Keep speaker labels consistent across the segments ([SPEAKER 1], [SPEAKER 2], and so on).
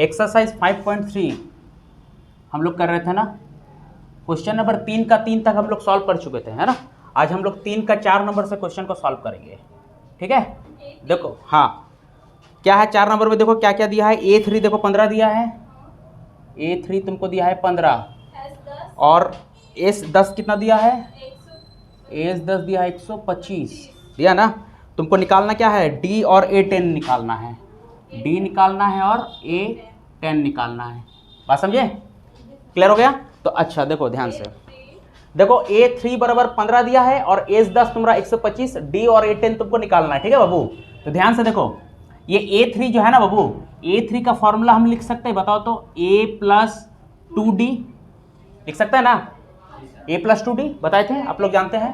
[SPEAKER 1] Exercise 5.3 हम लोग कर रहे थे ना। क्वेश्चन नंबर 3 का 3 तक हम लोग सॉल्व कर चुके थे, है ना। आज हम लोग 3 का 4 नंबर से क्वेश्चन को सॉल्व करेंगे, ठीक है। देखो हाँ क्या है 4 नंबर में, देखो क्या क्या दिया है। A3 देखो 15 दिया है, A3 तुमको दिया है 15, और S10 कितना दिया है, S10 दिया है 125 दिया ना। तुमको निकालना क्या है, D और A10 निकालना है, D निकालना है और A10 निकालना है। बात समझे, क्लियर हो गया। तो अच्छा देखो ध्यान से, देखो A3 बराबर 15 दिया है और S10 तुम्हारा 125, D और A10 तुमको निकालना है, ठीक है बाबू। तो ध्यान से देखो, ये A3 जो है ना बाबू, A3 का फॉर्मूला हम लिख सकते हैं, बताओ तो, A प्लस 2D लिख सकते हैं ना, A प्लस 2D बताए थे, आप लोग जानते हैं।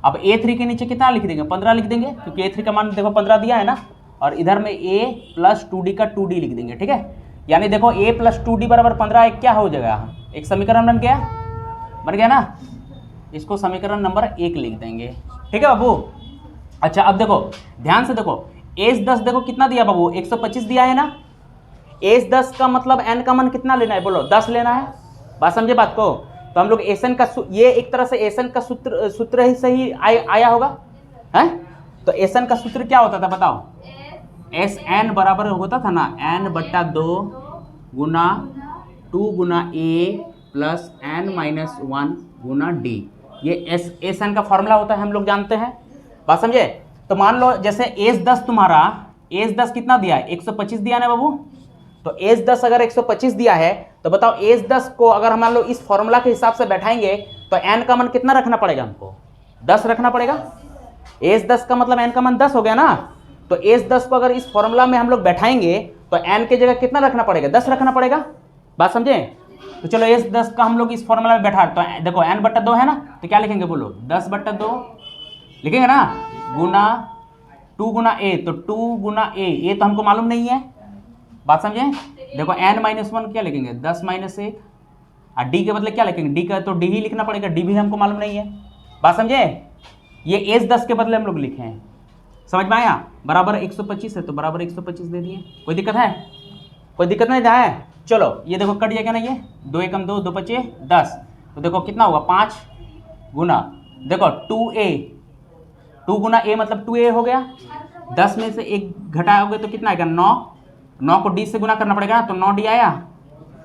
[SPEAKER 1] अब A3 के नीचे कितना लिख देंगे, 15 लिख देंगे, क्योंकि A3 का मान देखो 15 दिया है ना, और इधर में A प्लस 2D का 2D लिख देंगे, ठीक है। यानी देखो A प्लस 2D बराबर 15 एक क्या हो जाएगा, एक समीकरण बन गया ना। इसको समीकरण नंबर 1 लिख देंगे, ठीक है बाबू। अच्छा अब देखो ध्यान से देखो, S10 देखो कितना दिया बाबू, 125 दिया है ना। S10 का मतलब n का मान कितना लेना है, बोलो 10 लेना है। बात समझे बात को। तो हम लोग एसन का ये एक तरह से एसन का सूत्र ही सही आया होगा, है। तो एसन का सूत्र क्या होता था बताओ, Sn बराबर होता था ना n/2 Guna 2 Guna A plus n-1 Guna D। ये Sn का फॉर्मूला होता है, हम लोग जानते हैं। बात समझे। तो मान लो जैसे S10 तुम्हारा, S10 कितना दिया है, 125 दिया ना बाबू। तो S10 अगर 125 दिया है तो बताओ S10 को अगर हम मान लो इस फॉर्मूला के हिसाब से बैठाएंगे तो n का मान कितना रखना पड़ेगा, हमको 10 रखना पड़ेगा। S10 का मतलब n का मान 10 हो गया ना। तो S10 को अगर इस फॉर्मूला में हम लोग बैठाएंगे तो n के जगह कितना रखना पड़ेगा, 10 रखना पड़ेगा। बात समझे। तो चलो S10 का हम लोग इस फॉर्मूला में बैठा, तो देखो n/2 है ना, तो क्या लिखेंगे बोलो, 10/2 लिखेंगे ना, गुना 2 गुना A, तो 2 गुना A तो हमको मालूम नहीं है। बात समझे। देखो n-1 क्या लिखेंगे, 10 - 1, और D के बदले क्या लिखेंगे, D का तो D ही लिखना पड़ेगा, D भी हमको मालूम नहीं है। बात समझे। ये S10 के बदले हम लोग लिखे हैं, समझ में आया। बराबर 125 है तो बराबर 125 दे दिए, कोई दिक्कत है, कोई दिक्कत नहीं है। चलो ये देखो कट जाएगा ना, ये 2 एकम 2, 2 पचे 10, तो देखो कितना होगा 5 गुना, देखो 2A, 2 गुना A मतलब 2A हो गया। 10 में से 1 घटाओगे तो कितना आएगा, 9 को D से गुना करना पड़ेगा, तो 9D आया,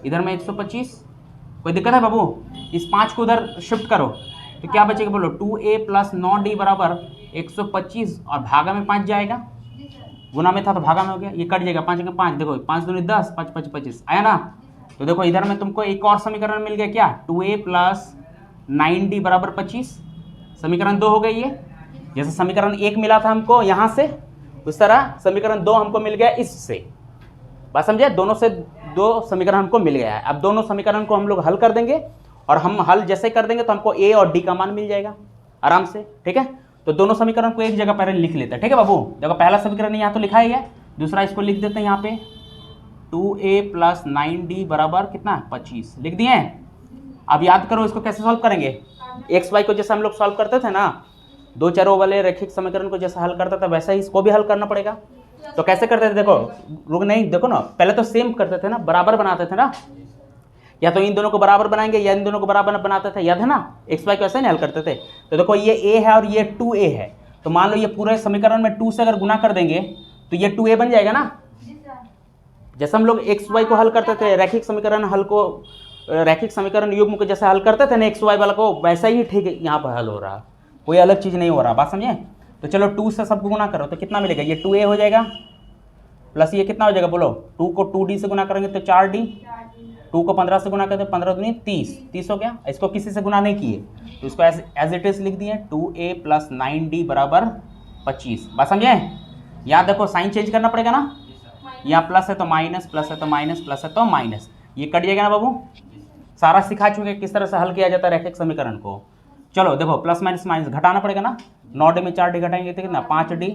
[SPEAKER 1] इधर में 125। कोई दिक्कत है बाबू। इस 5 को उधर शिफ्ट करो तो क्या बचेगा बोलो, 2A प्लस 9D बराबर 125, और भागा में 5 जाएगा, गुना में था तो भागा में हो गया, ये कट जाएगा, 5 में 5, देखो 5 दूनी 10, 5 5 25 आया ना। तो देखो इधर में तुमको एक और समीकरण मिल गया, क्या, 2A प्लस 9D बराबर 25, समीकरण 2 हो गई ये। जैसे समीकरण 1 मिला था हमको यहाँ से, उस तरह समीकरण 2 हमको मिल गया इससे। बात समझे, दोनों से 2 समीकरण हमको मिल गया है। अब दोनों समीकरण को हम लोग हल कर देंगे, और हम हल जैसे कर देंगे तो हमको A और D का मान मिल जाएगा आराम से, ठीक है। तो दोनों समीकरण को एक जगह पहले लिख लेते हैं, ठीक है बाबू। देखो पहला समीकरण यहाँ तो लिखा ही है, दूसरा इसको लिख देते हैं यहाँ पे, 2A प्लस 9D बराबर कितना 25 लिख दिए। अब याद करो इसको कैसे सॉल्व करेंगे, XY को जैसे हम लोग सॉल्व करते थे ना, 2 चरों वाले रैखिक समीकरण को जैसे हल करता था वैसा ही इसको भी हल करना पड़ेगा। तो कैसे करते थे, देखो रुक नहीं, देखो ना, पहले तो सेम करते थे ना, बराबर बनाते थे ना, या तो इन दोनों को बराबर बनाएंगे या इन दोनों को बराबर बनाते थे, याद है ना। XY को ऐसे नहीं हल करते थे। तो देखो ये A है और ये 2A है, तो मान लो ये पूरे समीकरण में 2 से अगर गुना कर देंगे तो ये 2A बन जाएगा ना। जैसे हम लोग XY को हल करते थे, रैखिक समीकरण हल को, रैखिक समीकरण युग्म को जैसे हल करते थे ना XY वाला को, वैसा ही ठीक है यहाँ पर हल हो रहा, कोई अलग चीज़ नहीं हो रहा। बात समझे। तो चलो 2 से सबको गुना करो तो कितना मिलेगा, ये 2A हो जाएगा, प्लस ये कितना हो जाएगा बोलो, 2 को 2D से गुना करेंगे तो 4D, 2 को 15 से गुना करते 15 दूनी 30 हो गया। इसको किसी से गुना नहीं किए तो इसको एज इट इज लिख दिए, 2A प्लस 9D बराबर 25। बात समझे। याद देखो साइन चेंज करना पड़ेगा ना, यहाँ प्लस है तो माइनस, प्लस है तो माइनस, प्लस है तो माइनस, ये कट जाएगा ना बाबू। सारा सिखा चुके किस तरह से हल किया जाता है रैखिक समीकरण को। चलो देखो प्लस माइनस माइनस घटाना पड़ेगा ना, 9D में 4D घटाएंगे तो कितना 5D,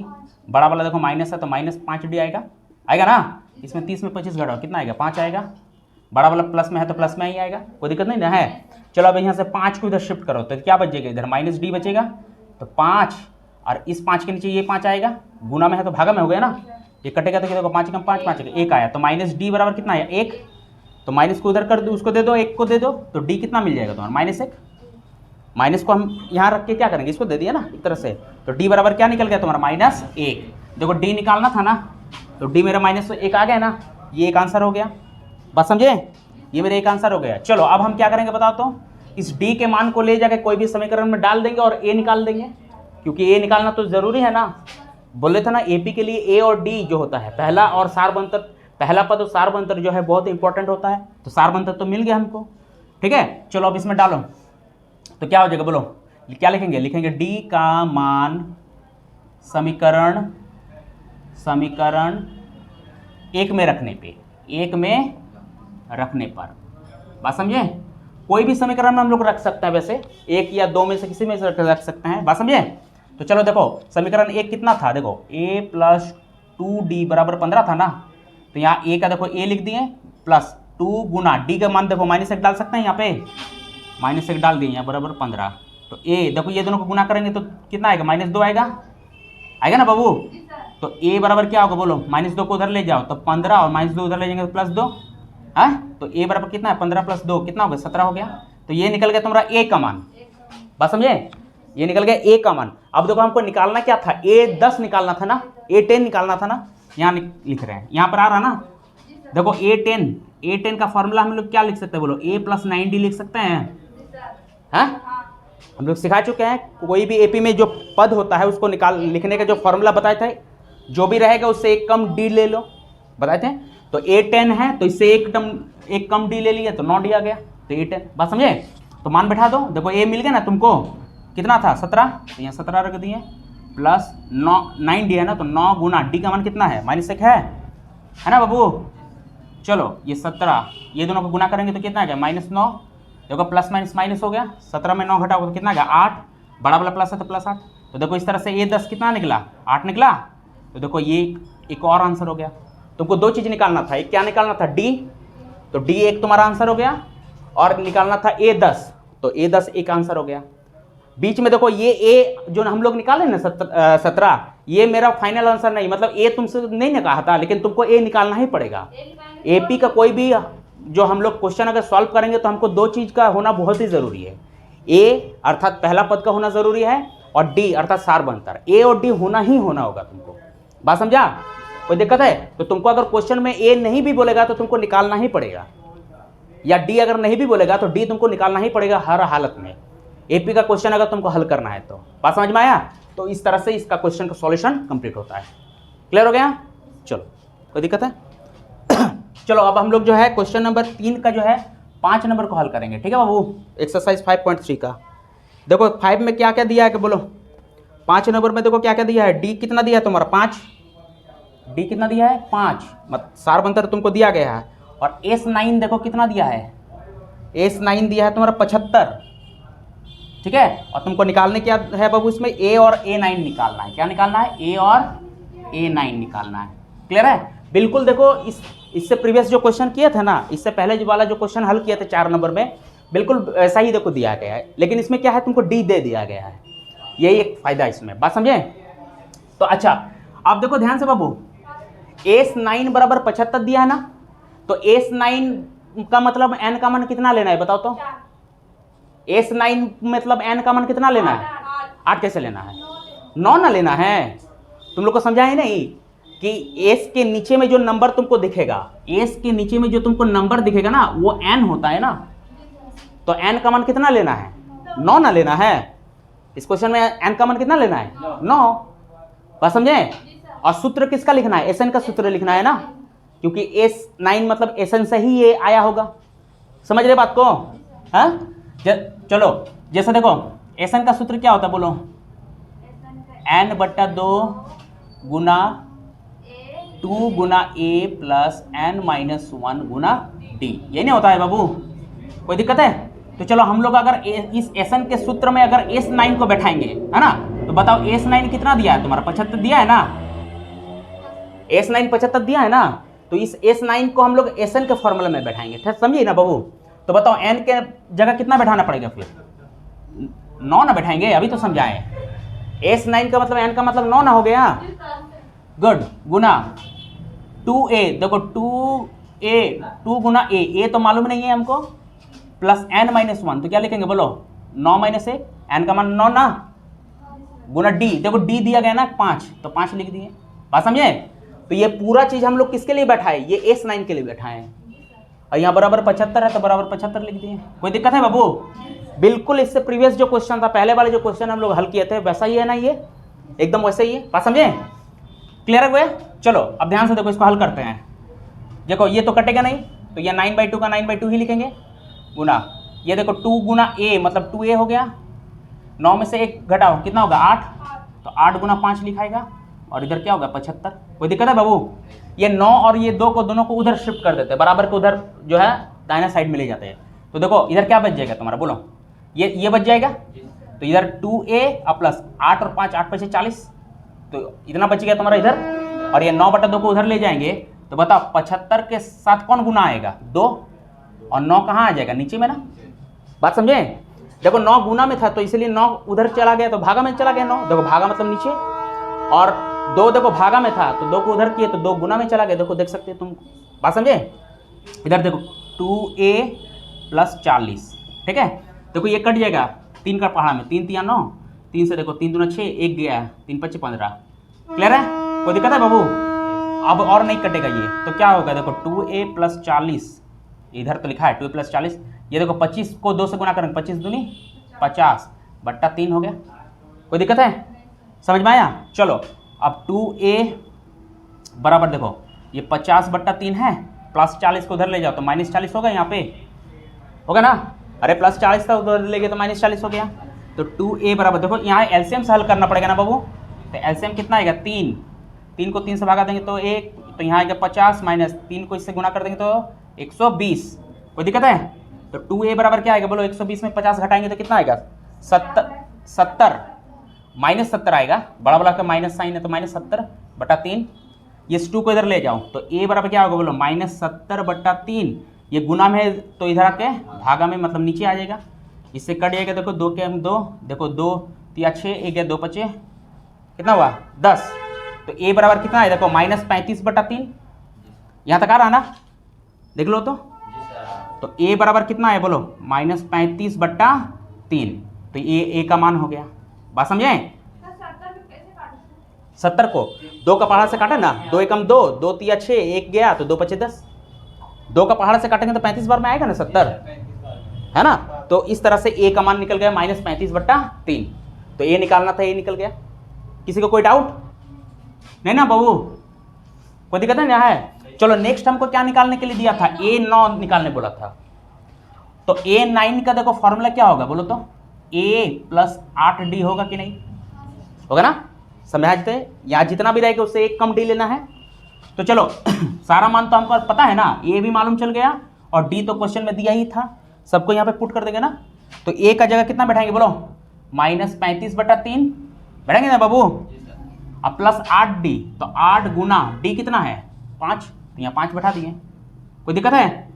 [SPEAKER 1] बड़ा वाला देखो माइनस है तो माइनस 5D आएगा ना। इसमें 30 में 25 घटाओ कितना आएगा, 5 आएगा। बड़ा वाला प्लस में है तो प्लस में ही आएगा, कोई दिक्कत नहीं ना है। चलो अब यहाँ से 5 को इधर शिफ्ट करो तो क्या बचेगा, इधर -D बचेगा, तो 5, और इस 5 के नीचे ये 5 आएगा, गुना में है तो भागा में हो गया ना, ये कटेगा तो क्या देखो 5 कम 5 5 1 आया, तो माइनस डी बराबर कितना आया 1, तो माइनस को उधर कर दो, उसको दे दो 1 को दे दो, तो डी कितना मिल जाएगा तुम्हारा -1। माइनस को हम यहाँ रख के क्या करेंगे, इसको दे दिया ना एक तरह से, तो डी बराबर क्या निकल गया तुम्हारा -1। देखो डी निकालना था ना, तो डी मेरा -1 आ गया ना, ये एक आंसर हो गया। बात समझे, ये मेरा एक आंसर हो गया। चलो अब हम क्या करेंगे बताओ तो, इस डी के मान को ले जाके कोई भी समीकरण में डाल देंगे और ए निकाल देंगे, क्योंकि ए निकालना तो जरूरी है ना। बोले थे ना एपी के लिए ए और डी जो होता है, पहला और सारबंतर, पहला पद और सारबंतर जो है बहुत इंपॉर्टेंट होता है, तो सारबंतर तो मिल गया हमको, ठीक है। चलो अब इसमें डालो तो क्या हो जाएगा बोलो, क्या लिखेंगे, लिखेंगे डी का मान समीकरण एक में रखने पे, एक में रखने पर। बात समझे, कोई भी समीकरण में हम लोग रख सकते हैं, वैसे एक या दो में से किसी में से रख सकते हैं। बात समझे, तो चलो देखो समीकरण एक कितना था, देखो a + 2d = 15 था ना, तो यहाँ a का देखो a लिख दिए प्लस 2 गुना d का मान देखो -1 डाल सकते हैं, यहाँ पे -1 डाल दिए, यहाँ बराबर 15। तो a देखो ये दोनों को गुना करेंगे तो कितना आएगा, -2 आएगा, आएगा ना बाबू। तो a बराबर क्या होगा बोलो, -2 को उधर ले जाओ तो 15 और -2 उधर ले जाएंगे तो +2 है, तो a बराबर कितना है 15 + 2 कितना हो गया 17 हो गया। तो ये निकल गया तुम्हारा a का मान। बात समझे, ये निकल गया a का मान। अब देखो हमको निकालना क्या था, a10 निकालना था ना, a10 निकालना था ना, यहाँ लिख रहे हैं, यहाँ पर आ रहा ना, देखो a10 का फॉर्मूला हम लोग क्या लिख सकते हैं बोलो, a + 9d लिख सकते हैं, हैं हम लोग सिखा चुके हैं। कोई भी एपी में जो पद होता है उसको लिखने का जो फॉर्मूला बताए थे, जो भी रहेगा उससे एक कम डी ले लो, बताए थे। तो a10 है तो इससे एक कम डी ले लिया तो 9d आ गया, तो a10। बात समझे, तो मान बैठा दो, देखो a मिल गया ना तुमको, कितना था 17, तो यहाँ 17 रख दिए प्लस 9d है ना, तो 9 गुना d का मान कितना है -1 है ना बाबू। चलो ये 17, ये दोनों को गुना करेंगे तो कितना आ गया -9, देखो प्लस माइनस हो गया, 17 में 9 घटाओगे तो कितना आ गया 8, बड़ा वाला प्लस है तो +8। तो देखो इस तरह से a10 कितना निकला 8 निकला, तो देखो ये एक और आंसर हो गया। तुमको दो चीज़ निकालना था, एक क्या निकालना था d, तो d एक तुम्हारा आंसर हो गया, और निकालना था a10, तो a10 एक आंसर हो गया। बीच में देखो ये a जो हम लोग निकाले ना 17, ये मेरा फाइनल आंसर नहीं, मतलब a तुमसे नहीं ना कहा था, लेकिन तुमको a निकालना ही पड़ेगा। एपी का कोई भी जो हम लोग क्वेश्चन अगर सॉल्व करेंगे तो हमको दो चीज़ का होना बहुत ही ज़रूरी है, a अर्थात पहला पद का होना ज़रूरी है, और d अर्थात सारबंतर, a और d होना ही होना होगा तुमको। बात समझा, कोई दिक्कत है? तो तुमको अगर क्वेश्चन में a नहीं भी बोलेगा तो तुमको निकालना ही पड़ेगा, या d अगर नहीं भी बोलेगा तो d तुमको निकालना ही पड़ेगा हर हालत में, एपी का क्वेश्चन अगर तुमको हल करना है तो। बात समझ में आया? तो इस तरह से इसका क्वेश्चन का सॉल्यूशन कंप्लीट होता है। क्लियर हो गया? चलो कोई दिक्कत है? चलो अब हम लोग जो है क्वेश्चन नंबर 3 का जो है 5 नंबर को हल करेंगे, ठीक है बाबू, एक्सरसाइज 5.3 का। देखो 5 में क्या क्या दिया है कि बोलो, 5 नंबर में देखो क्या क्या दिया है, डी कितना दिया है तुम्हारा 5, डी कितना दिया है 5, सारबंतर तुमको दिया गया है, और S9 देखो कितना दिया है, S9 दिया है तुम्हारा 75, ठीक है। और तुमको निकालने क्या है बाबू, इसमें A और A9 निकालना है। क्या निकालना है? A और A9 निकालना है। क्लियर है? बिल्कुल देखो इससे प्रीवियस जो क्वेश्चन किए थे ना, इससे पहले जो वाला जो क्वेश्चन हल किया था 4 नंबर में, बिल्कुल ऐसा ही देखो दिया गया है, लेकिन इसमें क्या है तुमको डी दे दिया गया है, यही एक फायदा इसमें। बात समझे? तो अच्छा आप देखो ध्यान से बाबू, S9 बराबर 75 दिया है ना, तो S9 का मतलब n का मान कितना लेना है बताओ तो? S9 मतलब n का मान कितना लेना है? 8 कैसे लेना है? 9 ना लेना है। तुम लोग को समझाया नहीं कि S के नीचे में जो नंबर तुमको दिखेगा, S के नीचे में जो तुमको नंबर दिखेगा ना, वो n होता है ना, तो n का मान कितना लेना है? 9 ना लेना है। इस क्वेश्चन में n का मान कितना लेना है? 9। बात समझे? और सूत्र किसका लिखना है? Sn का सूत्र लिखना है ना, क्योंकि S9 मतलब Sn से ही ये आया होगा। समझ रहे बात को? हाँ चलो जैसे देखो Sn का सूत्र क्या होता है बोलो, n/2 Guna 2 Guna a plus n-1 Guna d, ये नहीं होता है बाबू? कोई दिक्कत है? तो चलो हम लोग अगर इस Sn के सूत्र में अगर S9 को बैठाएंगे, है ना, तो बताओ S9 कितना दिया है तुम्हारा? 75 दिया है ना, S9 75 दिया है ना, तो इस S9 को हम लोग Sn के फॉर्मूला में बैठाएंगे, ठीक समझिए ना बाबू? तो बताओ n के जगह कितना बैठाना पड़ेगा फिर? 9 ना बैठाएंगे, अभी तो समझाएं। S9 का मतलब n का मतलब 9 ना हो गया, गुड, गुना 2a, देखो 2a, 2 गुना a तो मालूम नहीं है हमको, प्लस n-1, तो क्या लिखेंगे बोलो, 9 माइनस ए, n का मान 9 ना, गुना d, देखो d दिया गया ना 5, तो 5 लिख दिए। बात समझे? तो ये पूरा चीज हम लोग किसके लिए बैठाए, ये S9 के लिए बैठाए हैं, और यहाँ बराबर 75 है तो बराबर 75 लिख दिए। कोई दिक्कत है बाबू? बिल्कुल इससे प्रीवियस जो क्वेश्चन था, पहले वाले जो क्वेश्चन हम लोग हल किए थे वैसा ही है ना, ये एकदम वैसे ही है। बात समझे? क्लियर है? चलो अब ध्यान से देखो, इसको हल करते हैं। देखो ये तो कटेगा नहीं, तो ये 9/2 का 9/2 ही लिखेंगे, गुना ये देखो 2 गुना a मतलब 2a हो गया, 9 में से 1 घटाओ कितना होगा 8, तो 8 गुना 5 लिखाएगा, और इधर क्या होगा 75। कोई दिक्कत है बाबू? ये 9 और ये 2 को दोनों को उधर शिफ्ट कर देते हैं, बराबर को उधर जो है दाहिना साइड में ले जाते हैं। तो देखो इधर क्या बच जाएगा तुम्हारा, बोलो ये बच जाएगा, तो इधर 2a और प्लस 8 और 5, 8 5 40, तो इतना बच गया तुम्हारा इधर, और ये 9/2 को उधर ले जाएंगे, तो बताओ 75 के साथ कौन गुना आएगा 2, और 9 कहाँ आ जाएगा नीचे में ना। बात समझे? देखो 9 गुना में था तो इसलिए 9 उधर चला गया, तो भागा में चला गया 9, देखो भागा मतलब नीचे, और 2 देखो भागा में था तो 2 को उधर किए तो 2 गुना में चला गया, देखो देख सकते हो तुम। बात समझे? इधर देखो 2a + 40, ठीक है, देखो ये कट जाएगा 3 का पहाड़ा में, 3 3 9, 3 से देखो 3 दूना 6, 1 गया, 3 5 15। क्लियर है? कोई दिक्कत है बाबू? अब और नहीं कटेगा ये, तो क्या होगा देखो 2a + 40, इधर तो लिखा है 2a + 40, ये देखो 25 को 2 से गुना करेंगे, 25 दूनी 50/3 हो गया। कोई दिक्कत है? समझ में आया? चलो अब 2a बराबर देखो ये 50/3 है, प्लस 40 को उधर ले जाओ तो -40 होगा, यहाँ पे होगा ना, अरे प्लस 40 था उधर ले गए तो -40 हो गया। तो 2a बराबर देखो यहाँ एलसीएम से हल करना पड़ेगा ना बाबू, तो एलसीएम कितना आएगा 3 को 3 से भागा देंगे तो 1, तो यहाँ आएगा 50 माइनस 3 को इससे गुना कर देंगे तो 120। कोई दिक्कत है? तो 2a बराबर क्या आएगा बोलो, 120 में 50 घटाएंगे तो कितना आएगा 70 -70 आएगा, बड़ा वाला का माइनस साइन है तो -70/3, ये 2 को इधर ले जाओ तो a बराबर क्या होगा बोलो -70/3, ये गुना में है तो इधर आके भागा में मतलब नीचे आ जाएगा, इससे कट जाएगा, देखो 2 के हम 2, देखो 2 3 6, 1 गया 2 5 कितना हुआ 10, तो a बराबर कितना है देखो -35/3, यहाँ तक आ रहा ना, देख लो तो a बराबर कितना है बोलो -35/3, तो ये a का मान हो गया। बात समझे? 70 को 2 का पहाड़ से काटा ना, 2 एकम 2, 2 3 6, 1 गया तो 2 5 10, 2 का पहाड़ से काटेंगे तो 35 बार में आएगा ना 70, है ना, तो इस तरह से a का मान निकल गया -35/3, तो a निकालना था, a निकल गया। किसी को कोई डाउट नहीं ना बाबू? कोई दिक्कत नहीं है? चलो नेक्स्ट हमको क्या निकालने के लिए दिया था, a9 निकालने बोला था, तो a9 का देखो फॉर्मूला क्या होगा बोलो तो, a + 8d होगा कि नहीं होगा ना, समझाते हैं, यहाँ जितना भी रहेगा उससे 1 कम d लेना है। तो चलो सारा मान तो हमको पता है ना, a भी मालूम चल गया और d तो क्वेश्चन में दिया ही था, सबको यहाँ पे पुट कर देंगे ना, तो a का जगह कितना बैठाएंगे बोलो -35/3 बैठेंगे ना बाबू, अब प्लस 8d, तो 8 गुना d कितना है 5, तो यहाँ 5 बैठा दिए। कोई दिक्कत है?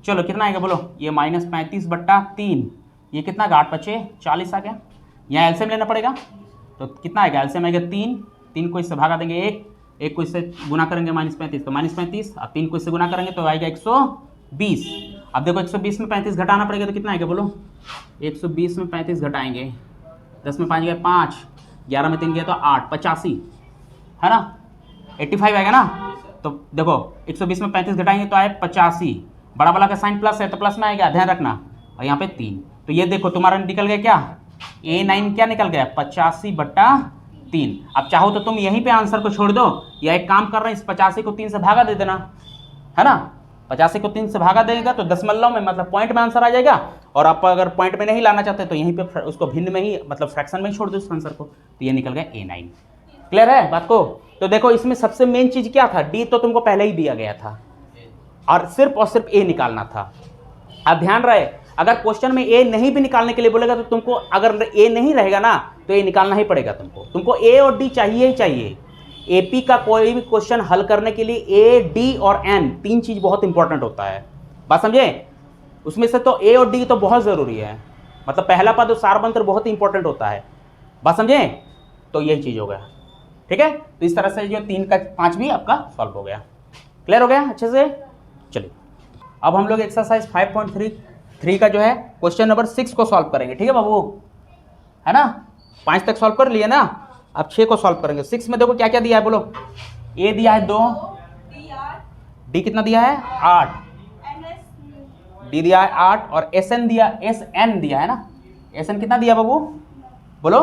[SPEAKER 1] चलो कितना आएगा बोलो, ये -35/3, ये कितना आएगा 8 5 40 आ गया, यहाँ एलसीएम लेना पड़ेगा, तो कितना आएगा एलसीएम आएगा 3 को इससे भागा देंगे 1 को इससे गुना करेंगे -35, तो -35 और 3 को इससे गुना करेंगे तो आएगा 120। अब देखो 120 में 35 घटाना पड़ेगा तो कितना आएगा बोलो, 120 में 35 घटाएंगे, 10 में 5 गया 5, 11 में 3 गया तो 8, 85 है ना, 85 आएगा ना, तो देखो 120 में 35 घटाएंगे तो आए 85, बड़ा वाला का साइन प्लस है तो प्लस में आएगा, ध्यान रखना, और यहाँ पे 3, तो ये देखो तुम्हारा निकल गया क्या, a9 क्या निकल गया 85/3। अब चाहो तो तुम यहीं पे आंसर को छोड़ दो, या एक काम कर रहे हैं इस 85 को 3 से भागा दे देना, है ना, 85 को 3 से भागा देगा तो दशमलव में मतलब पॉइंट में आंसर आ जाएगा, और आप अगर पॉइंट में नहीं लाना चाहते तो यहीं पे उसको भिन्न में ही मतलब फ्रैक्शन में ही छोड़ दो उस आंसर को, तो ये निकल गया a9। क्लियर है बात को? तो देखो इसमें सबसे मेन चीज क्या था, d तो तुमको पहले ही दिया गया था और सिर्फ a निकालना था। अब ध्यान रहे, अगर क्वेश्चन में a नहीं भी निकालने के लिए बोलेगा तो तुमको, अगर a नहीं रहेगा ना तो a निकालना ही पड़ेगा तुमको a और d चाहिए ही चाहिए। एपी का कोई भी क्वेश्चन हल करने के लिए a, d और n 3 चीज बहुत इंपॉर्टेंट होता है, बात समझे? उसमें से तो a और d तो बहुत जरूरी है, मतलब पहला पद सार मंत्र बहुत इंपॉर्टेंट होता है, बात समझे? तो यही चीज हो गया, ठीक है। तो इस तरह से जो 3 का 5 भी आपका सॉल्व हो गया। क्लियर हो गया अच्छे से? चलिए अब हम लोग एक्सरसाइज 5.3 का जो है क्वेश्चन नंबर 6 को सॉल्व करेंगे। ठीक है बाबू, है ना? 5 तक सॉल्व कर लिए ना, अब 6 को सॉल्व करेंगे। 6 में देखो क्या क्या दिया है बोलो। ए दिया है 2, डी कितना दिया है 8, डी दिया है 8 और एस एन दिया है ना। एस एन कितना दिया बाबू बोलो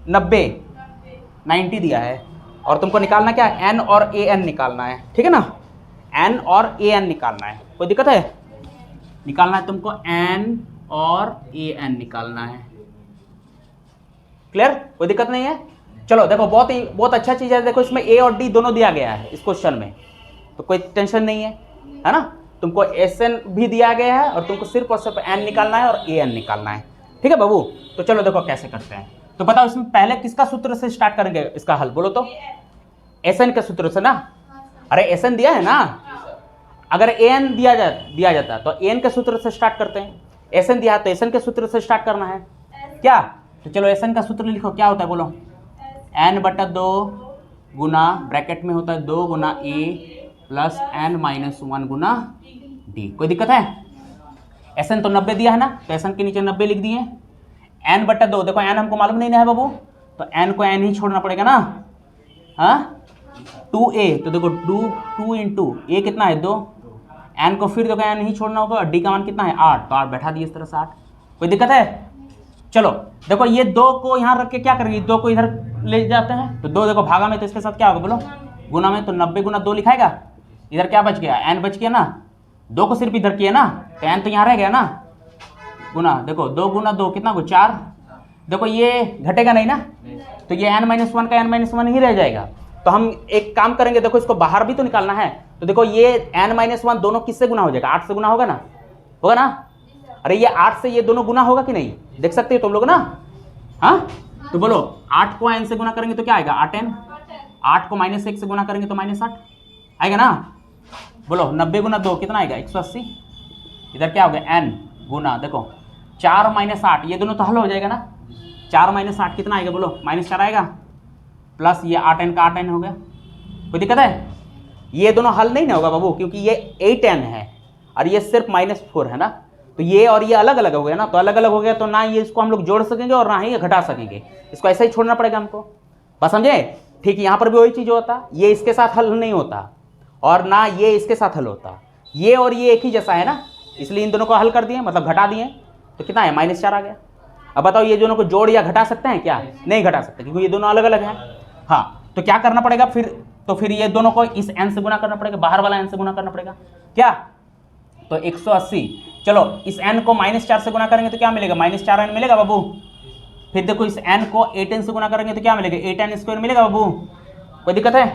[SPEAKER 1] 90 दिया है। और तुमको निकालना क्या है, एन और ए एन निकालना है। ठीक है ना, एन और ए एन निकालना है। कोई दिक्कत है? निकालना है तुमको एन और ए एन निकालना है। क्लियर? कोई दिक्कत नहीं है? चलो देखो बहुत अच्छा चीज है। देखो इसमें ए और डी दोनों दिया गया है इस क्वेश्चन में, तो कोई टेंशन नहीं है ना। तुमको एस एन भी दिया गया है और तुमको सिर्फ और सिर्फ एन निकालना है और ए एन निकालना है। ठीक है बाबू, तो चलो देखो कैसे करते हैं। तो बताओ इसमें पहले किसका सूत्र से स्टार्ट करेंगे इसका हल, बोलो तो। एस एन के सूत्र से ना। अरे एस एन दिया है ना, अगर ए एन दिया जाता तो ए एन के सूत्र से स्टार्ट करते हैं। एस एन दिया है तो एस एन के सूत्र से स्टार्ट करना है क्या? तो चलो एस एन का सूत्र लिखो, क्या होता है बोलो। एन बटा 2 गुना ब्रैकेट में होता है 2 गुना ए प्लस एन माइनस 1 गुना डी। कोई दिक्कत है? एस एन तो 90 दिया है ना, तो एस एन के नीचे 90 लिख दिए। एन बटा 2, देखो एन हमको मालूम नहीं है बाबू, तो एन को एन ही छोड़ना पड़ेगा ना। हाँ 2a, तो देखो 2 इंटू ए कितना है 2, एन को फिर देखो एन ही छोड़ना होगा। डी का मान कितना है 8, तो 8 बैठा दिए इस तरह से 8। कोई दिक्कत है? चलो देखो ये 2 को यहाँ रख के क्या करेंगे, 2 को इधर ले जाते हैं तो 2 देखो भागा में, तो इसके साथ क्या होगा बोलो गुना में, तो 90 गुना 2 लिखाएगा। इधर क्या बच गया, एन बच गया ना। 2 को सिर्फ इधर किया ना, तो एन तो यहाँ रह गया ना। गुना देखो 2 गुना 2 कितना हो 4। देखो ये घटेगा नहीं ना, तो ये n माइनस 1 का n माइनस 1 ही रह जाएगा। तो हम एक काम करेंगे, देखो इसको बाहर भी तो निकालना है। तो देखो ये n माइनस 1 दोनों किससे गुना हो जाएगा, 8 से गुना होगा ना, होगा ना। अरे ये 8 से ये दोनों गुना होगा कि नहीं, देख सकते हो तुम लोग ना। हाँ तो बोलो 8 को n से गुना करेंगे तो क्या आएगा 8n, 8 को माइनस 1 से गुना करेंगे तो माइनस 8 आएगा ना। बोलो 90 गुना 2 कितना आएगा 180। इधर क्या हो गया n गुना, देखो 4 माइनस 8, ये दोनों तो हल हो जाएगा ना। 4 माइनस 8 कितना आएगा बोलो -4 आएगा, प्लस ये 8n का 8n हो गया। कोई दिक्कत है? ये दोनों हल नहीं ना होगा बाबू, क्योंकि ये 8n है और ये सिर्फ -4 है ना, तो ये और ये अलग अलग हो गया ना। तो अलग अलग हो गया तो ना ये इसको हम लोग जोड़ सकेंगे और ना ही घटा सकेंगे, इसको ऐसा ही छोड़ना पड़ेगा हमको। बस समझे? ठीक, यहाँ पर भी वही चीज़ होता, ये इसके साथ हल नहीं होता और ना ये इसके साथ हल होता। ये और ये एक ही जैसा है ना, इसलिए इन दोनों को हल कर दिए, मतलब घटा दिए, तो कितना है -4 आ गया। अब बताओ ये दोनों को जोड़ या घटा सकते हैं क्या? नहीं घटा सकते, क्योंकि ये दोनों अलग अलग हैं। हाँ तो क्या करना पड़ेगा फिर, तो फिर ये दोनों को इस n से गुना करना पड़ेगा, बाहर वाला n से गुना करना पड़ेगा क्या, तो 180। चलो इस n को -4 से गुना करेंगे तो क्या मिलेगा, -4n मिलेगा बाबू। फिर देखो इस n को 8n से गुना करेंगे तो क्या मिलेगा, 8n² मिलेगा बाबू। कोई दिक्कत है?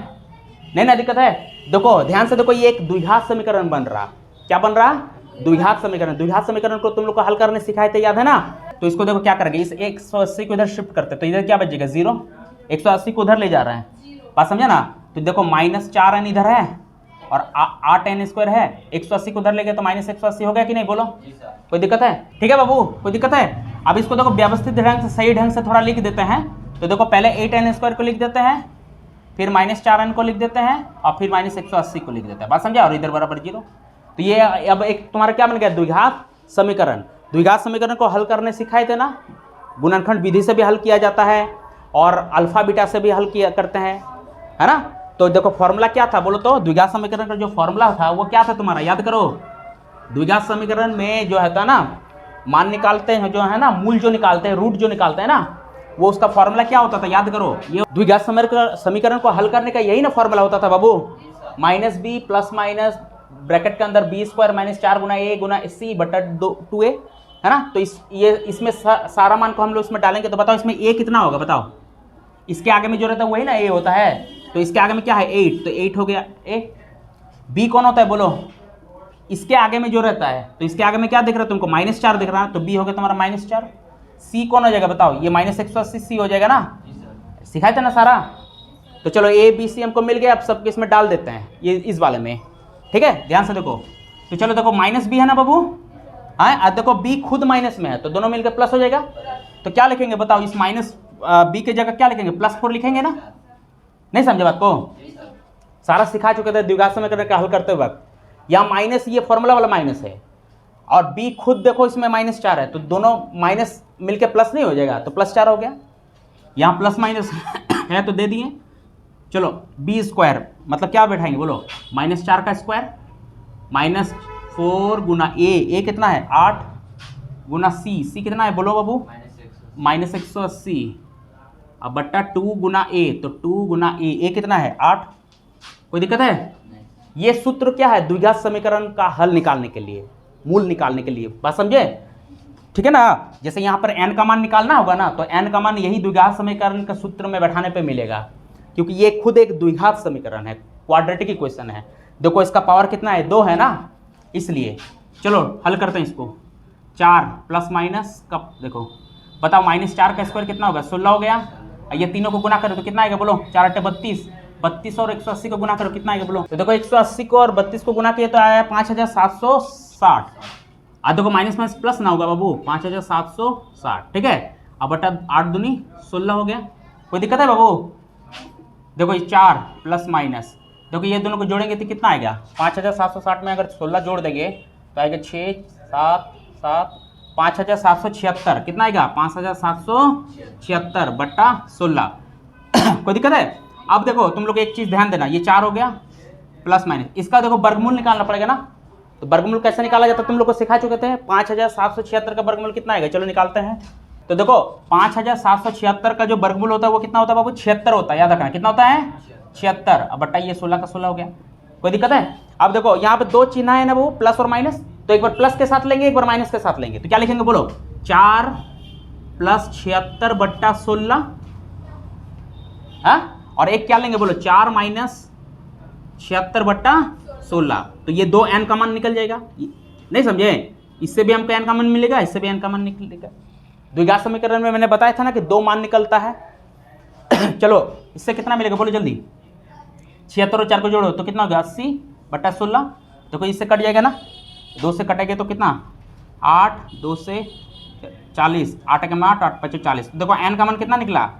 [SPEAKER 1] नहीं ना दिक्कत है। देखो ध्यान से देखो, ये एक द्विघात समीकरण बन रहा। क्या बन रहा? द्विघात समीकरण। द्विघात समीकरण को तुम लोग को हल करने सिखाए थे, याद है ना। तो इसको देखो क्या करेंगे, इस 180 को इधर शिफ्ट करते, तो इधर क्या बचेगा 0। 180 को उधर ले जा रहे हैं, बात समझा ना। तो देखो -4n इधर है और 8n² है, 180 को उधर ले गए तो -180 हो गया कि नहीं, बोलो कोई दिक्कत है? ठीक है बाबू, कोई दिक्कत है? अब इसको देखो व्यवस्थित ढंग से, सही ढंग से थोड़ा लिख देते हैं। तो देखो पहले 8n² को लिख देते हैं, फिर -4n को लिख देते हैं और फिर -180 को लिख देते हैं, बात समझा। और इधर बराबर 0। तो ये अब एक तुम्हारा क्या बन गया, द्विघात समीकरण। द्विघात समीकरण को हल करने सिखाए थे ना, गुणनखंड विधि से भी हल किया जाता है और अल्फा बीटा से भी हल किया करते हैं, है ना। तो देखो फॉर्मूला क्या था बोलो तो, द्विघात समीकरण का जो फॉर्मूला था वो क्या था तुम्हारा, याद करो। द्विघात समीकरण में जो है ना, मान निकालते हैं जो है ना, मूल जो निकालते हैं, रूट जो निकालते हैं ना, वो उसका फॉर्मूला क्या होता था, याद करो। ये द्विघात समीकरण को हल करने का यही ना फॉर्मूला होता था बाबू, -b प्लस माइनस ब्रैकेट के अंदर b² -4 Guna a Guna c बटा 2a, है ना। तो इसमें सारा मान को हम लोग इसमें डालेंगे, तो बताओ इसमें a कितना होगा, बताओ। इसके आगे में जो रहता है वही ना a होता है, तो इसके आगे में क्या है 8, तो 8 हो गया a। b कौन होता है बोलो, इसके आगे में जो रहता है, तो इसके आगे में क्या दिख रहा है तुमको, -4 दिख रहा है, तो b हो गया तुम्हारा -4। c कौन हो जाएगा बताओ, ये -180 c हो जाएगा ना, सिखाया था ना सारा। तो चलो a b c हमको मिल गया, अब सबके इसमें डाल देते हैं, ये इस वाले में, ठीक है। ध्यान से देखो, तो चलो देखो -b है ना बाबू, हाँ देखो b खुद माइनस में है, तो दोनों मिलकर प्लस हो जाएगा। तो क्या लिखेंगे बताओ, इस -b के जगह क्या लिखेंगे, +4 लिखेंगे ना, नहीं समझे बात को, सारा सिखा चुके थे द्विघात समीकरण का हल करते वक्त। यहाँ माइनस, ये फॉर्मूला वाला माइनस है, और बी खुद देखो इसमें -4 है, तो दोनों माइनस मिलके प्लस नहीं हो जाएगा, तो +4 हो गया। यहाँ प्लस माइनस है तो दे दिए। चलो बी स्क्वायर मतलब क्या बैठाएंगे बोलो, -4 का स्क्वायर -4 गुना ए कितना है 8 गुना सी कितना है बोलो बाबू -180 अब बट्टा 2 गुना ए, तो 2 गुना ए कितना है 8। कोई दिक्कत है? ये सूत्र क्या है, द्विघात समीकरण का हल निकालने के लिए, मूल निकालने के लिए, बात समझे? ठीक है ना। जैसे यहाँ पर n का मान निकालना होगा ना, तो n का मान यही द्विघात समीकरण का सूत्र में बैठाने पे मिलेगा, क्योंकि ये खुद एक द्विघात समीकरण है, क्वाड्रेटिक इक्वेशन है। देखो इसका पावर कितना है 2 है ना, इसलिए। चलो हल करते हैं इसको। 4 प्लस माइनस कब देखो बताओ, -4 का स्क्वायर कितना होगा 16 हो गया। ये तीनों को गुना करो तो कितना आएगा बोलो, 4 × 32, 32 और 180 को गुना करो कितना आएगा बोलो। तो देखो 180 को और 32 को गुना किए तो आया 5760। अब देखो माइनस माइनस प्लस ना होगा बाबू, 5760, ठीक है। अब बटा 8 दूनी 16 हो गया। कोई दिक्कत है बाबू? देखो ये 4 प्लस माइनस, देखो ये दोनों को जोड़ेंगे तो कितना आएगा 5760 में अगर 16 जोड़ देंगे तो आएगा 6 7 7 5776, कितना आएगा 5776 बट्टा 16। कोई दिक्कत है? अब देखो तुम लोग एक चीज ध्यान देना, ये 4 हो गया प्लस माइनस, इसका देखो वर्गमूल निकालना पड़ेगा ना। तो वर्गमूल कैसे निकाला जाता है तुम लोग को सिखा चुके थे। 5776 का वर्गमूल कितना आएगा, चलो निकालते हैं। तो देखो 5776 का जो वर्गमूल होता है वो कितना होता है बाबू 76 होता है, याद रखना कितना होता है 76। अब बट्टा ये 16 का 16 हो गया। कोई दिक्कत है? अब देखो यहाँ पे 2 चिन्ह है ना वो, प्लस और माइनस, तो एक बार प्लस के साथ लेंगे एक बार माइनस के साथ लेंगे, तो क्या लिखेंगे बोलो 4 प्लस 76 बट्टा 16, और एक क्या लेंगे बोलो 4 माइनस 76 बट्टा 16। तो ये 2 n का मान निकल जाएगा, नहीं समझे? इससे भी हमको n का मान मिलेगा, इससे भी n का मान निकलेगा। द्विघात समीकरण में मैंने बताया था ना कि 2 मान निकलता है। चलो इससे कितना मिलेगा बोलो जल्दी, 76 और 4 को जोड़ो तो कितना होगा 80 बट्टा 16। देखो इससे कट जाएगा ना, 2 से कटेंगे तो कितना 8, 2 से 40, 8 के 8, 8 5 40। देखो n का मान कितना निकला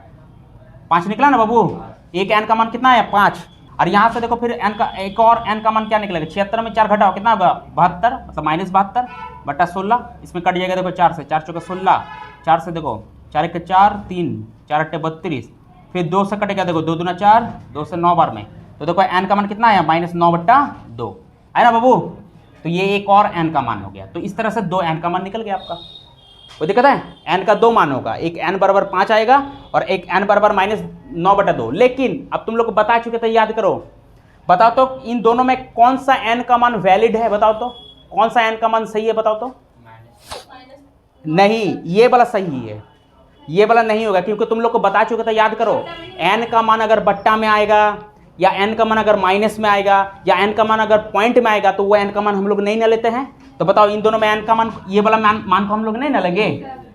[SPEAKER 1] 5 निकला ना बाबू, एक n का मान कितना है 5। और यहाँ से देखो फिर n का एक और n का मान क्या निकलेगा, 76 में 4 घटाओ कितना होगा 72, मतलब -72 बट्टा 16। इसमें कट जाएगा देखो 4 से, 4 चौका 16, 4 से देखो 4 1 4 3, 4 8 32, फिर 2 से कटेगा देखो 2 दूना 4, 2 से 9 बार में, तो देखो n का मान कितना है -9 बट्टा 2 है ना बाबू। तो ये एक और n का मान हो गया। तो इस तरह से 2 n का मान निकल गया आपका। कोई दिक्कत है? n का 2 मान होगा, एक n बराबर 5 आएगा और एक n बराबर -9 बटा 2। लेकिन अब तुम लोग को बता चुके थे, याद करो, बताओ तो इन दोनों में कौन सा n का मान वैलिड है, बताओ तो कौन सा n का मान सही है, बताओ तो। नहीं, ये वाला सही है, ये वाला नहीं होगा, क्योंकि तुम लोग को बता चुके थे, याद करो, n का मान अगर बट्टा में आएगा या n का मान अगर माइनस में आएगा या n का मान अगर पॉइंट में आएगा तो वो n का मान हम लोग नहीं ना लेते हैं। तो बताओ इन दोनों में n का मान, ये वाला मान को हम लोग नहीं ना लेंगे।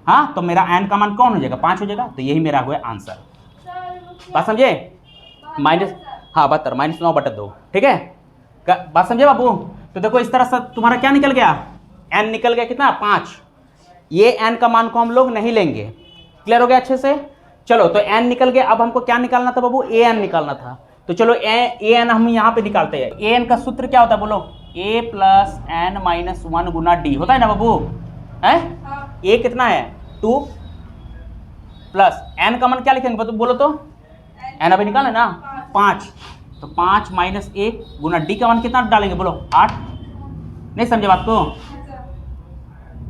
[SPEAKER 1] हाँ, तो मेरा n का मान कौन हो जाएगा 5 हो जाएगा। तो यही मेरा हुआ आंसर, बात समझे? -9 बटा 2, ठीक है, बात समझे बाबू? तो देखो इस तरह से तुम्हारा क्या निकल गया, n निकल गया कितना 5। ये n का मान को हम लोग नहीं लेंगे। क्लियर हो गया अच्छे से? चलो तो n निकल गया। अब हमको क्या निकालना था बाबू, an निकालना था। तो चलो an हम यहाँ पे निकालते हैं। an का सूत्र क्या होता है बोलो, a plus n minus 1 Guna d होता है ना बाबू, है? a कितना है 2 प्लस n का मान क्या लिखेंगे बोलो तो, n अभी निकाले ना 5, तो 5 माइनस 1 गुना d का मान कितना डालेंगे बोलो 8। नहीं समझे बात को?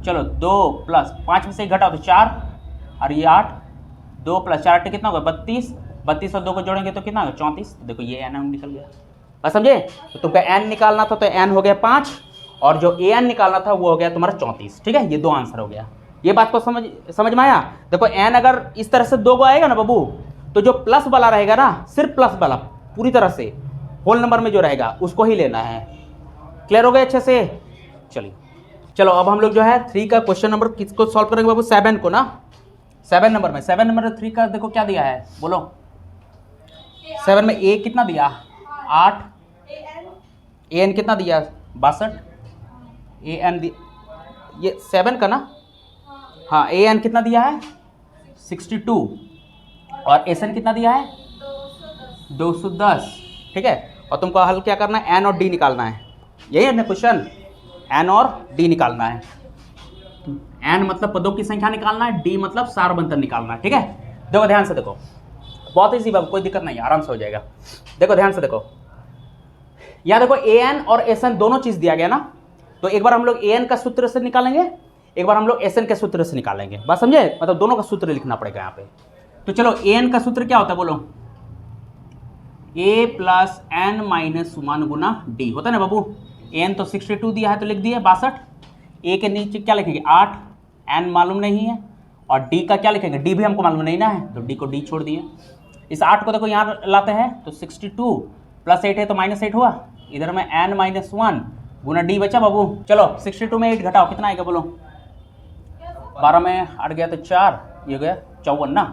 [SPEAKER 1] चलो 2 प्लस 5 में से 1 घटाओ तो 4 और ये 8, 2 प्लस 4 8 कितना होगा 32, 32 और 2 को जोड़ेंगे तो कितना होगा 34। तो देखो ये n निकल गया, बस समझे? तो तुमको n निकालना था तो n हो गया 5, और जो an निकालना था वो हो गया तुम्हारा 34। ठीक है, ये 2 आंसर हो गया। ये बात को समझ में आया? देखो n अगर इस तरह से 2 को आएगा ना बाबू, तो जो प्लस वाला रहेगा ना, सिर्फ प्लस वाला पूरी तरह से होल नंबर में जो रहेगा उसको ही लेना है। क्लियर हो गया अच्छे से? चलिए चलो अब हम लोग जो है 3 का क्वेश्चन नंबर किसको सॉल्व करेंगे बाबू, 7 को ना। 7 नंबर में 7 नंबर 3 का देखो क्या दिया है बोलो। 7 में a कितना दिया 8, an कितना दिया 62, an ये 7 का ना, हाँ an कितना दिया है 62 और sn कितना दिया है 210। ठीक है, और तुमको हल क्या करना है, एन और डी निकालना है। यही है ना क्वेश्चन, एन और डी निकालना है। एन मतलब पदों की संख्या निकालना है, डी मतलब सारबंतर निकालना है। ठीक है, देखो ध्यान से देखो, बहुत इजी बात, कोई दिक्कत नहीं है, आराम से हो जाएगा। देखो ध्यान से देखो, यहाँ देखो ए एन और एस एन दोनों चीज दिया गया ना, तो एक बार हम लोग ए एन का सूत्र से निकालेंगे, एक बार हम लोग एस एन के सूत्र से निकालेंगे। बात समझे, मतलब दोनों का सूत्र लिखना पड़ेगा यहाँ पे। तो चलो ए एन का सूत्र क्या होता है बोलो, ए प्लस एन माइनस 1 गुना डी होता है ना बाबू। ए एन तो 62 दिया है तो लिख दिया 62, ए के नीचे क्या लिखेंगे 8, एन मालूम नहीं है, और डी का क्या लिखेंगे, डी भी हमको मालूम नहीं ना है, तो डी को डी छोड़ दिए। इस 8 को देखो यहाँ लाते हैं तो 62 प्लस 8 है तो -8 हुआ, इधर में एन माइनस 1 गुना डी बचा बाबू। चलो 62 में 8 घटाओ कितना आएगा बोलो, 12 में 8 गया तो 4, ये गया 54 ना।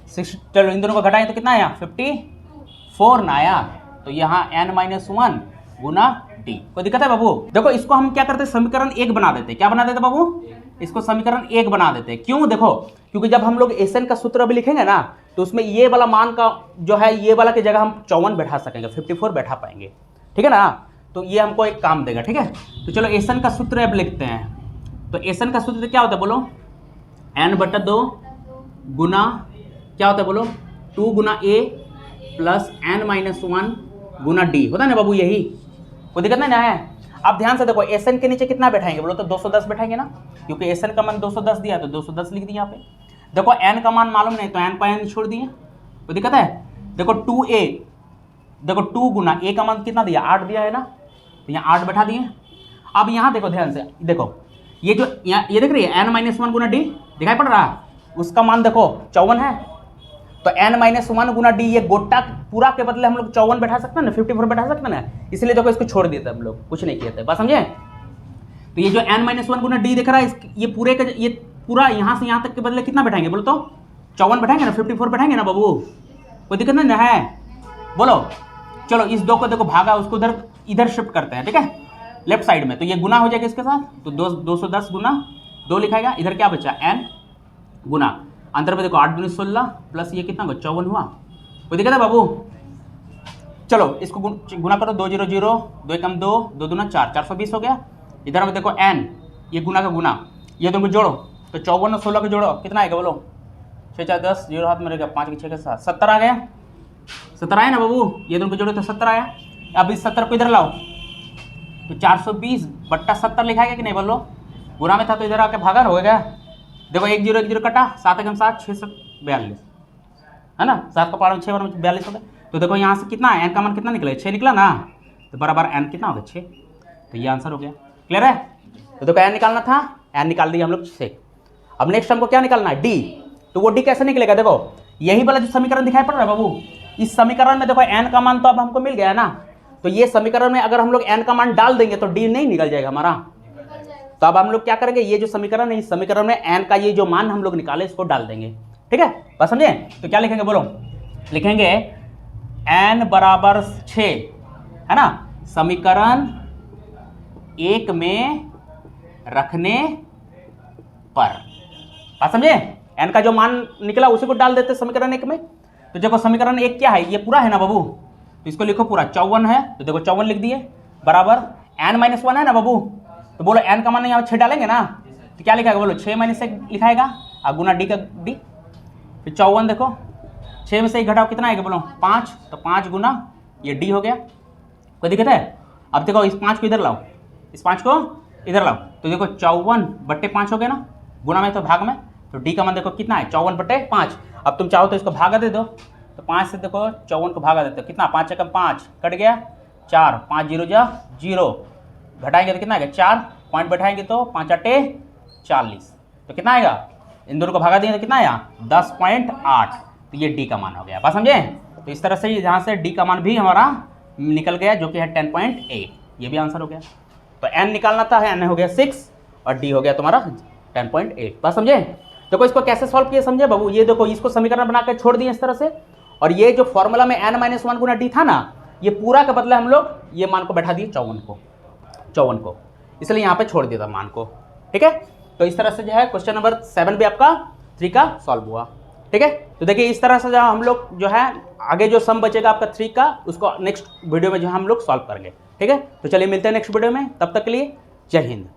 [SPEAKER 1] चलो इन दोनों को घटाएं तो कितना आया 54 ना आया, तो यहाँ एन माइनस 1 गुना डी। कोई दिक्कत है बाबू। देखो इसको हम क्या करते हैं, समीकरण 1 बना देते हैं। क्या बना देते बाबू, इसको समीकरण 1 बना देते हैं। क्यों, देखो क्योंकि जब हम लोग एस एन का सूत्र अभी लिखेंगे ना, तो उसमें ये वाला मान का जो है, ये वाला की जगह हम 54 बैठा सकेंगे, 54 बैठा पाएंगे। ठीक है ना, तो ये हमको एक काम देगा। ठीक है, तो चलो एस एन का सूत्र अब लिखते हैं। तो एस एन का सूत्र क्या होता है बोलो, n/2 गुना क्या होता है बोलो, 2 गुना ए प्लस n माइनस 1 गुना डी होता है ना बाबू। यही कोई दिक्कत नहीं ना है। अब ध्यान से देखो, एस एन के नीचे कितना बैठाएंगे बोलो, तो 210 बैठाएंगे ना, क्योंकि एस एन का मान 210 दिया तो 210 लिख दिया यहाँ पे। देखो एन का मान मालूम नहीं तो एन का एन छोड़ दिए, कोई दिक्कत है। देखो 2a, देखो 2 गुना ए का मान कितना दिया 8 दिया है ना, तो यहाँ 8 बैठा दिए। अब यहाँ देखो ध्यान से, देखो ये जो यहाँ ये देख रही है n माइनस 1 गुना डी दिखाई पड़ रहा है, उसका मान देखो 54 है, तो n माइनस 1 गुना डी, ये गोटा पूरा के बदले हम लोग 54 बैठा सकते हैं ना, 54 बैठा सकते हैं ना, इसलिए देखो इसको छोड़ दिया था हम लोग, कुछ नहीं किया था। बात समझे। तो ये जो n माइनस 1 गुना डी दिख रहा है, ये पूरे का ये पूरा यहाँ से यहाँ तक के बदले कितना बैठाएंगे बोलो, तो 54 बैठाएंगे ना, 54 बैठाएंगे ना बाबू, कोई दिक्कत नहीं है बोलो। चलो इस 2 को देखो भागा, उसको इधर शिफ्ट करते हैं। ठीक है, लेफ्ट साइड में, तो ये गुना हो जाएगा इसके साथ, तो 210 गुना 2 लिखाएगा, इधर क्या बचा n गुना, अंतर में देखो 8 दूनी 16 प्लस ये कितना 54 हुआ, कोई दिक्कत है बाबू। चलो इसको गुना करो, 2 0 0 2 1 2 2 दूना 4 420 हो गया। इधर में देखो n, ये गुना का गुना, ये दोनों को जोड़ो तो 54 और 16 को जोड़ो कितना आएगा बोलो, 6 4 10 0 हाथ में रहेगा, 5 के 6 के 7 70 आ गया, 70 आया ना बाबू, ये दोनों को जोड़ो तो 70 आया। अब इस 70 को इधर लाओ तो 420 बट्टा 70 लिखाएगा कि नहीं बोलो, गुना में था तो इधर आके भागा हो गया। देखो 1 0 1 0 कटा, 7 1 7 6 42 है ना, 7 का पारा में 6 बार में 42 हो गया। तो देखो यहाँ से कितना एन का मान कितना निकला, 6 निकला ना, तो बराबर एन कितना होगा 6, तो ये आंसर हो गया। क्लियर है। तो देखो एन निकालना था, एन निकाल दिया हम लोग 6। अब नेक्स्ट हमको क्या निकालना है, डी। तो वो डी कैसे निकलेगा, देखो यही वाला जो समीकरण दिखाई पड़ रहा है बाबू, इस समीकरण में देखो एन का मान तो अब हमको मिल गया है ना, तो ये समीकरण में अगर हम लोग एन का मान डाल देंगे तो डी नहीं निकल जाएगा हमारा। तो अब हम लोग क्या करेंगे, ये जो समीकरण है इस समीकरण में एन का ये जो मान हम लोग निकाले इसको डाल देंगे। ठीक है, बस समझे। तो क्या लिखेंगे बोलो, लिखेंगे एन बराबर 6 है ना, समीकरण 1 में रखने पर, बात समझे। एन का जो मान निकला उसी को डाल देते समीकरण 1 में। तो देखो समीकरण 1 क्या है, ये पूरा है ना बाबू, तो इसको लिखो पूरा, 54 है तो देखो 54 लिख दिए, बराबर n माइनस 1 है ना बाबू, तो बोलो n का मान यहाँ 6 डालेंगे ना, तो क्या लिखाएगा बोलो 6 माइनस 1 लिखाएगा, और गुना डी का डी, फिर 54 देखो 6 में से 1 घटाओ कितना आएगा बोलो 5, तो 5 गुना ये डी हो गया, कोई दिक्कत है। अब देखो इस 5 को इधर लाओ, इस 5 को इधर लाओ, तो देखो 54/5 हो गया ना, गुना में तो भाग में, तो डी का मान देखो कितना है 54/5। अब तुम चाहो तो इसको भागा दे दो, तो 5 से देखो 54 को भागा देते हो, कितना 5 एकम 5 कट गया 4, 5 0 जा 0, घटाएंगे तो कितना आएगा 4, पॉइंट बैठाएंगे तो 5 8 40, तो कितना आएगा, इन दोनों को भागा देंगे तो कितना आया 10.8, तो ये डी का मान हो गया। बात समझे। तो इस तरह से यहाँ से डी का मान भी हमारा निकल गया, जो कि है 10.8, ये भी आंसर हो गया। तो एन निकालना था, एन हो गया 6 और डी हो गया तुम्हारा 10.8। बात समझे। देखो इसको कैसे सॉल्व किया समझे बाबू, ये देखो इसको समीकरण बनाकर छोड़ दिए इस तरह से, और ये जो फॉर्मूला में n माइनस 1 गुना डी था ना, ये पूरा के बदले हम लोग ये मान को बैठा दिए 54 को, इसलिए यहाँ पे छोड़ दिया था मान को। ठीक है, तो इस तरह से जो है क्वेश्चन नंबर 7 भी आपका 3 का सॉल्व हुआ। ठीक है। तो देखिए इस तरह से जो हम लोग जो है आगे जो सम बचेगा आपका 3 का, उसको नेक्स्ट वीडियो में जो हम लोग सॉल्व करेंगे। ठीक है, तो चलिए मिलते हैं नेक्स्ट वीडियो में, तब तक के लिए जय हिंद।